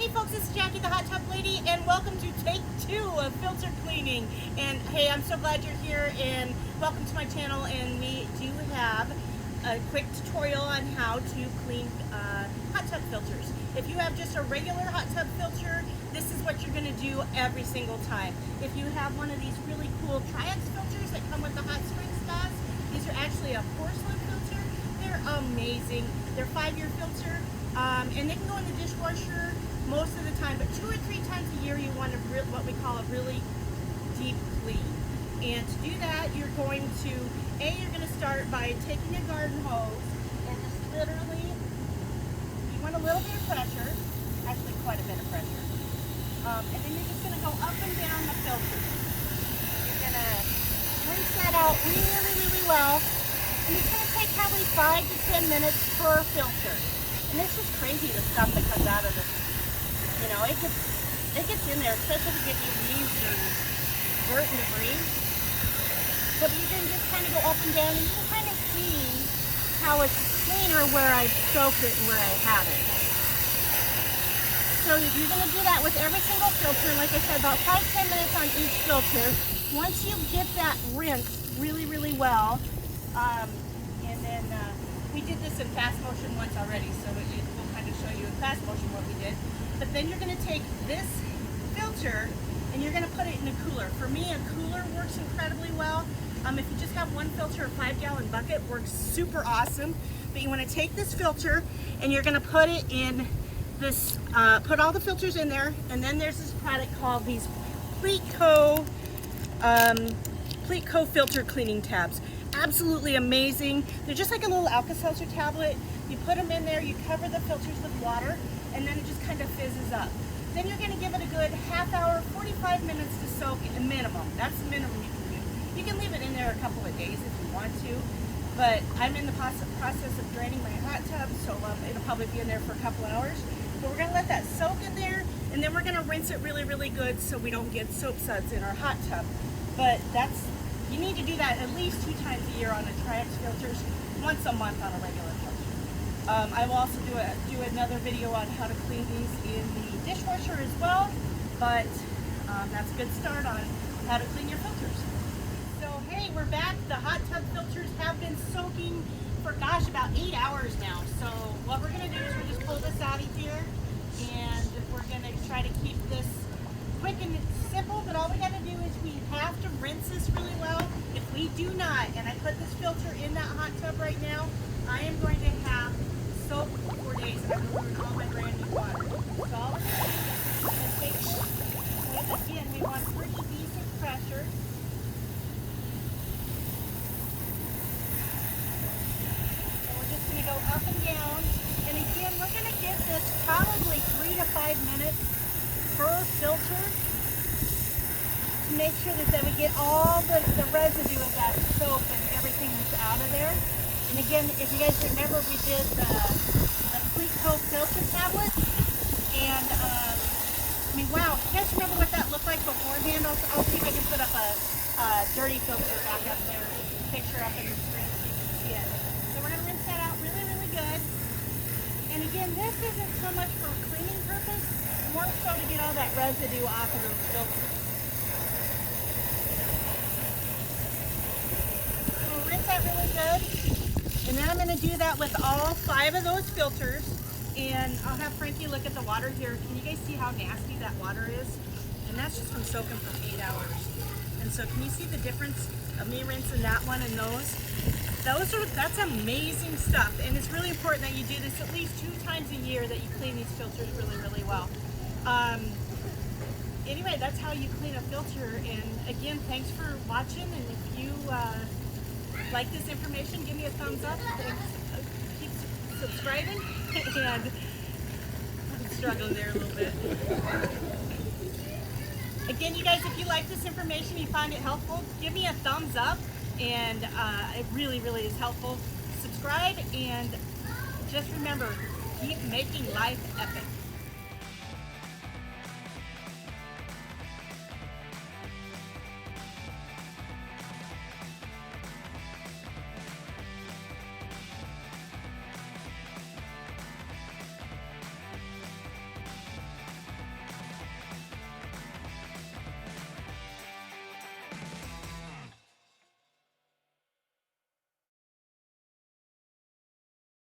Hey folks, this is Jackie the Hot Tub Lady, and welcome to take 2 of filter cleaning. And hey, I'm so glad you're here, and welcome to my channel. And we do have a quick tutorial on how to clean hot tub filters. If you have just a regular hot tub filter, this is what you're going to do every single time. If you have one of these really cool triax filters that come with the hot spring spas, these are actually a porcelain filter. They're amazing. They're 5-year filter, and they can go in the dishwasher most of the time, but 2 or 3 times a year you want what we call a really deep clean. And to do that, you're going to start by taking a garden hose and just literally, you want a little bit of pressure, actually quite a bit of pressure, and then you're just going to go up and down the filter. You're going to rinse that out really, really well, and it's going to take probably 5 to 10 minutes per filter. And it's just crazy the stuff that comes out of this. You know, it gets in there, especially if you get leaves or dirt and debris. But you can just kind of go up and down, and you can kind of see how it's cleaner where I soaked it and where I haven't. So you're going to do that with every single filter. Like I said, about 5-10 minutes on each filter. Once you get that rinsed really, really well, and then we did this in fast motion once already, so we'll kind of show you in fast motion what we did. But then you're going to take this filter and you're going to put it in a cooler. For me, a cooler works incredibly well. If you just have one filter, a 5-gallon bucket works super awesome. But you want to take this filter and you're going to put it in this, put all the filters in there, and then there's this product called these Pleatco filter cleaning tabs. Absolutely amazing. They're just like a little Alka-Seltzer tablet. You put them in there, you cover the filters with water, and then it just kind of fizzes up. Then you're going to give it a good half hour, 45 minutes to soak at a minimum. That's the minimum you can do. You can leave it in there a couple of days if you want to, but I'm in the process of draining my hot tub, so it'll probably be in there for a couple hours. But we're going to let that soak in there, and then we're going to rinse it really, really good so we don't get soap suds in our hot tub. But you need to do that at least 2 times a year on a triax filters, once a month on a regular filter. I will also do another video on how to clean these in the dishwasher as well, but that's a good start on how to clean your filters. So hey, we're back. The hot tub filters have been soaking for, gosh, about 8 hours now. So what we're going to do is we'll just pull this out of here, and we're going to try to keep this quick and simple, but all we got to do is we have to rinse this really well. If we do not, and I put this filter in that hot tub right now, I am going to have soap for 4 days, and I'm going to ruin all my brand new water. So all we're going to do is take this, and again, we want pretty decent pressure. And we're just going to go up and down, and again, we're going to give this probably 3 to 5 minutes per filter to make sure that we get all the residue of that soap and everything that's out of there. And again, if you guys remember, we did the Pleatco filter tablet, and I mean, wow, you guys remember what that looked like beforehand? I'll see if I can put up a dirty filter back up there, picture up in the screen so you can see it. So we're going to rinse that out really, really good. And again, this isn't so much for cleaning purpose, more so to get all that residue off of those filters. So we'll rinse that really good. And then I'm going to do that with all 5 of those filters. And I'll have Frankie look at the water here. Can you guys see how nasty that water is? And that's just from soaking for 8 hours. And so can you see the difference of me rinsing that one and those? That's amazing stuff. And it's really important that you do this at least 2 times a year, that you clean these filters really, really well. Anyway, that's how you clean a filter. And again, thanks for watching. And if you like this information, give me a thumbs up and keep subscribing. And I'm struggling there a little bit. Again, you guys, if you like this information, you find it helpful, give me a thumbs up, and it really, really is helpful. Subscribe, and just remember, keep making life epic.